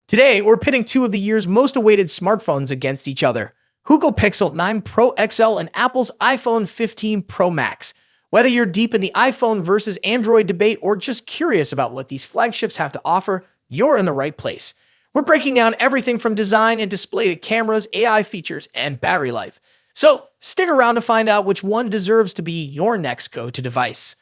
Today, we're pitting two of the year's most awaited smartphones against each other: Google Pixel 9 Pro XL and Apple's iPhone 15 Pro Max. Whether you're deep in the iPhone versus Android debate or just curious about what these flagships have to offer, you're in the right place. We're breaking down everything from design and display to cameras, AI features, and battery life. So stick around to find out which one deserves to be your next go-to device.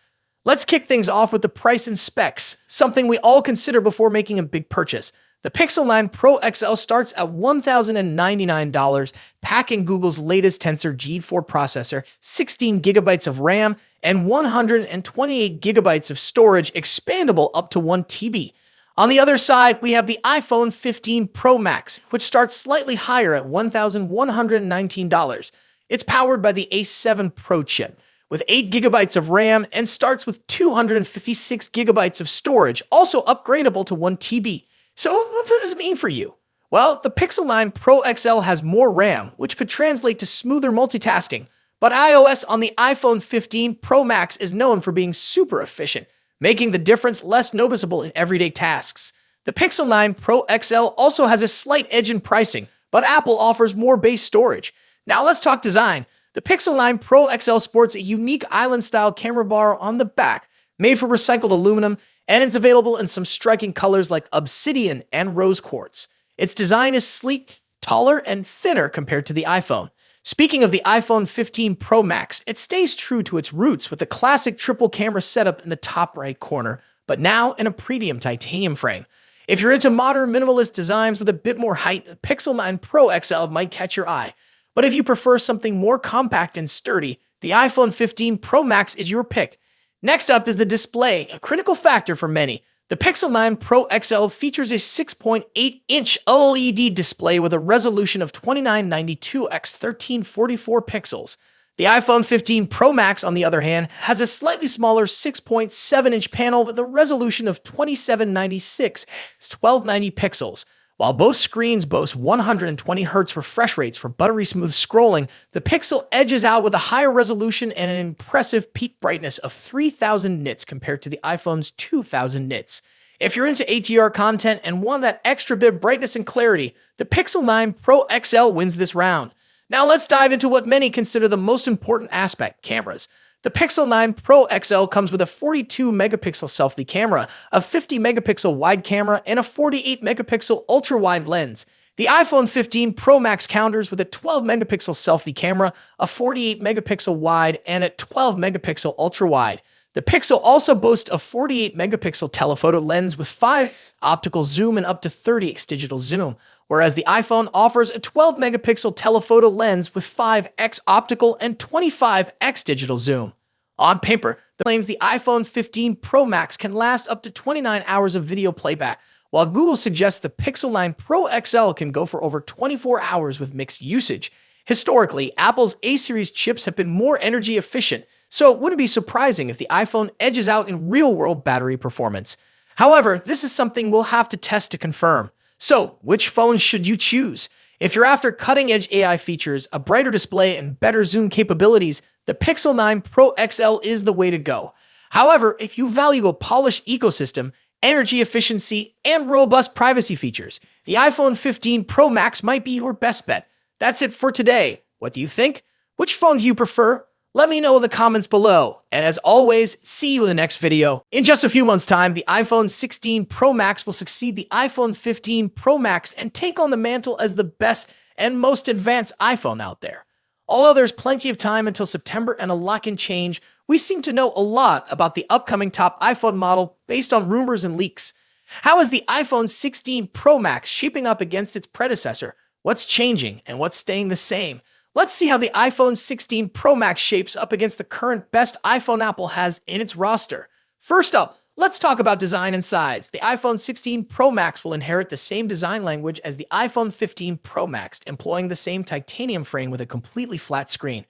Let's kick things off with the price and specs, something we all consider before making a big purchase. The Pixel 9 Pro XL starts at $1,099, packing Google's latest Tensor G4 processor, 16 gigabytes of RAM, and 128 gigabytes of storage, expandable up to 1 TB. On the other side, we have the iPhone 15 Pro Max, which starts slightly higher at $1,119. It's powered by the A7 Pro chip, with 8 gigabytes of RAM, and starts with 256 gigabytes of storage, also upgradable to 1 TB. So what does this mean for you? Well, the Pixel 9 Pro XL has more RAM, which could translate to smoother multitasking, but iOS on the iPhone 15 Pro Max is known for being super efficient, making the difference less noticeable in everyday tasks. The Pixel 9 Pro XL also has a slight edge in pricing, but Apple offers more base storage. Now let's talk design. The Pixel 9 Pro XL sports a unique island-style camera bar on the back, made from recycled aluminum, and it's available in some striking colors like obsidian and rose quartz. Its design is sleek, taller, and thinner compared to the iPhone. Speaking of the iPhone 15 Pro Max, it stays true to its roots with the classic triple camera setup in the top right corner, but now in a premium titanium frame. If you're into modern minimalist designs with a bit more height, the Pixel 9 Pro XL might catch your eye. But if you prefer something more compact and sturdy, the iPhone 15 Pro Max is your pick. Next up is the display, a critical factor for many. The Pixel 9 Pro XL features a 6.8-inch OLED display with a resolution of 2992 x 1344 pixels. The iPhone 15 Pro Max, on the other hand, has a slightly smaller 6.7-inch panel with a resolution of 2796 x 1290 pixels. While both screens boast 120 Hz refresh rates for buttery smooth scrolling, the Pixel edges out with a higher resolution and an impressive peak brightness of 3000 nits compared to the iPhone's 2000 nits. If you're into ATR content and want that extra bit of brightness and clarity, the Pixel 9 Pro XL wins this round. Now let's dive into what many consider the most important aspect: cameras. The Pixel 9 Pro XL comes with a 42-megapixel selfie camera, a 50-megapixel wide camera, and a 48-megapixel ultra-wide lens. The iPhone 15 Pro Max counters with a 12-megapixel selfie camera, a 48-megapixel wide, and a 12-megapixel ultra-wide. The Pixel also boasts a 48-megapixel telephoto lens with 5x optical zoom and up to 30x digital zoom, whereas the iPhone offers a 12-megapixel telephoto lens with 5x optical and 25x digital zoom. On paper, the claims the iPhone 15 Pro Max can last up to 29 hours of video playback, while Google suggests the Pixel 9 Pro XL can go for over 24 hours with mixed usage. Historically, Apple's A-series chips have been more energy efficient, so it wouldn't be surprising if the iPhone edges out in real-world battery performance. However, this is something we'll have to test to confirm. So, which phone should you choose? If you're after cutting-edge AI features, a brighter display, and better zoom capabilities, the Pixel 9 Pro XL is the way to go. However, if you value a polished ecosystem, energy efficiency, and robust privacy features, the iPhone 15 Pro Max might be your best bet. That's it for today. What do you think? Which phone do you prefer? Let me know in the comments below. And as always, see you in the next video. In just a few months' time, the iPhone 16 Pro Max will succeed the iPhone 15 Pro Max and take on the mantle as the best and most advanced iPhone out there. Although there's plenty of time until September and a lot can change, we seem to know a lot about the upcoming top iPhone model based on rumors and leaks. How is the iPhone 16 Pro Max shaping up against its predecessor? What's changing and what's staying the same? Let's see how the iPhone 16 Pro Max shapes up against the current best iPhone Apple has in its roster. First up, let's talk about design and size. The iPhone 16 Pro Max will inherit the same design language as the iPhone 15 Pro Max, employing the same titanium frame with a completely flat screen.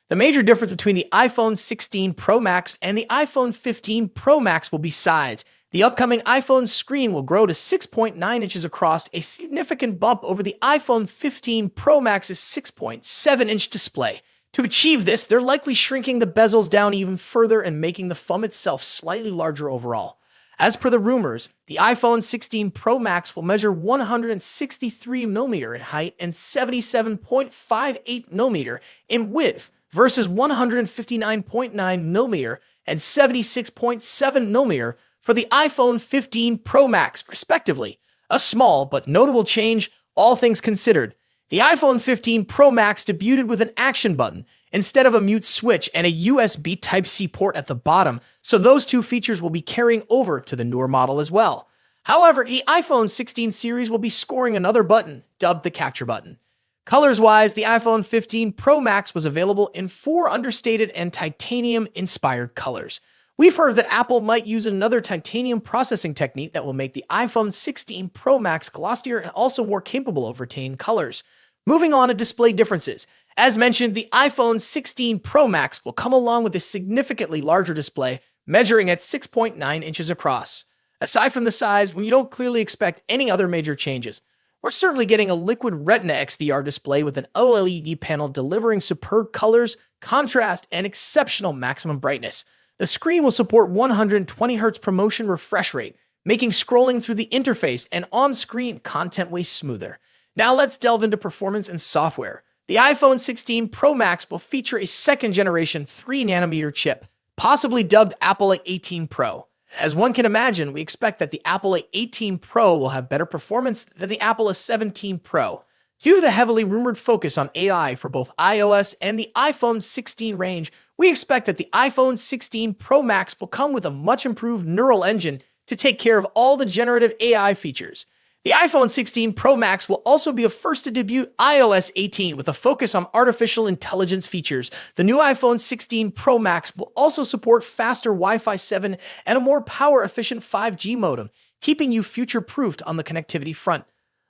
The major difference between the iPhone 16 Pro Max and the iPhone 15 Pro Max will be size. The upcoming iPhone screen will grow to 6.9 inches across, a significant bump over the iPhone 15 Pro Max's 6.7-inch display. To achieve this, they're likely shrinking the bezels down even further and making the phone itself slightly larger overall. As per the rumors, the iPhone 16 Pro Max will measure 163mm in height and 77.58mm in width versus 159.9mm and 76.7mm for the iPhone 15 Pro Max, respectively. A small but notable change, all things considered. The iPhone 15 Pro Max debuted with an action button instead of a mute switch and a USB Type-C port at the bottom, so those two features will be carrying over to the newer model as well. However, the iPhone 16 series will be scoring another button, dubbed the Capture button. Colors-wise, the iPhone 15 Pro Max was available in 4 understated and titanium-inspired colors. We've heard that Apple might use another titanium processing technique that will make the iPhone 16 Pro Max glossier and also more capable of retaining colors. Moving on to display differences. As mentioned, the iPhone 16 Pro Max will come along with a significantly larger display, measuring at 6.9 inches across. Aside from the size, when you don't clearly expect any other major changes, we're certainly getting a liquid Retina XDR display with an OLED panel delivering superb colors, contrast, and exceptional maximum brightness. The screen will support 120Hz ProMotion refresh rate, making scrolling through the interface and on-screen content way smoother. Now let's delve into performance and software. The iPhone 16 Pro Max will feature a second-generation 3nm chip, possibly dubbed Apple A18 Pro. As one can imagine, we expect that the Apple A18 Pro will have better performance than the Apple A17 Pro. Due to the heavily rumored focus on AI for both iOS and the iPhone 16 range, we expect that the iPhone 16 Pro Max will come with a much improved neural engine to take care of all the generative AI features. The iPhone 16 Pro Max will also be a first to debut iOS 18 with a focus on artificial intelligence features. The new iPhone 16 Pro Max will also support faster Wi-Fi 7 and a more power-efficient 5G modem, keeping you future-proofed on the connectivity front.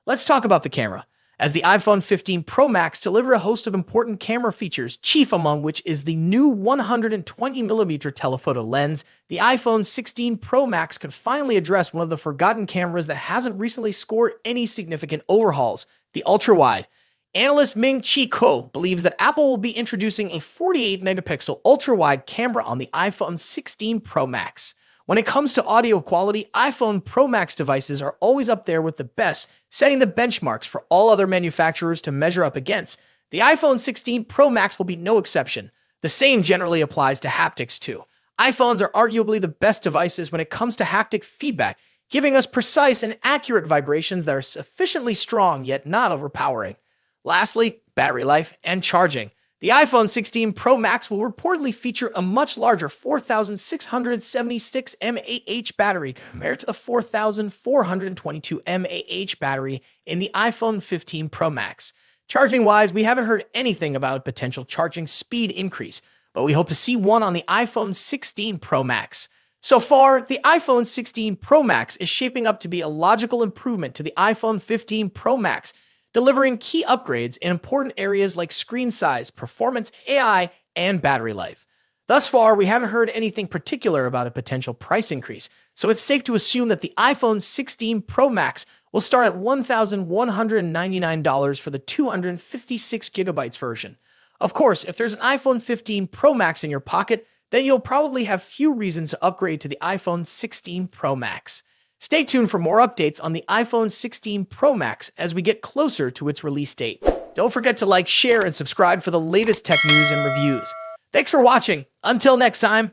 Let's talk about the camera. As the iPhone 15 Pro Max delivers a host of important camera features, chief among which is the new 120mm telephoto lens, the iPhone 16 Pro Max could finally address one of the forgotten cameras that hasn't recently scored any significant overhauls, the ultra-wide. Analyst Ming-Chi Kuo believes that Apple will be introducing a 48-megapixel ultra-wide camera on the iPhone 16 Pro Max. When it comes to audio quality, iPhone Pro Max devices are always up there with the best, setting the benchmarks for all other manufacturers to measure up against. The iPhone 16 Pro Max will be no exception. The same generally applies to haptics too. iPhones are arguably the best devices when it comes to haptic feedback, giving us precise and accurate vibrations that are sufficiently strong yet not overpowering. Lastly, battery life and charging. The iPhone 16 Pro Max will reportedly feature a much larger 4,676 mAh battery compared to the 4,422 mAh battery in the iPhone 15 Pro Max. Charging-wise, we haven't heard anything about a potential charging speed increase, but we hope to see one on the iPhone 16 Pro Max. So far, the iPhone 16 Pro Max is shaping up to be a logical improvement to the iPhone 15 Pro Max, delivering key upgrades in important areas like screen size, performance, AI, and battery life. Thus far, we haven't heard anything particular about a potential price increase, so it's safe to assume that the iPhone 16 Pro Max will start at $1,199 for the 256GB version. Of course, if there's an iPhone 15 Pro Max in your pocket, then you'll probably have few reasons to upgrade to the iPhone 16 Pro Max. Stay tuned for more updates on the iPhone 16 Pro Max as we get closer to its release date. Don't forget to like, share, and subscribe for the latest tech news and reviews. Thanks for watching. Until next time.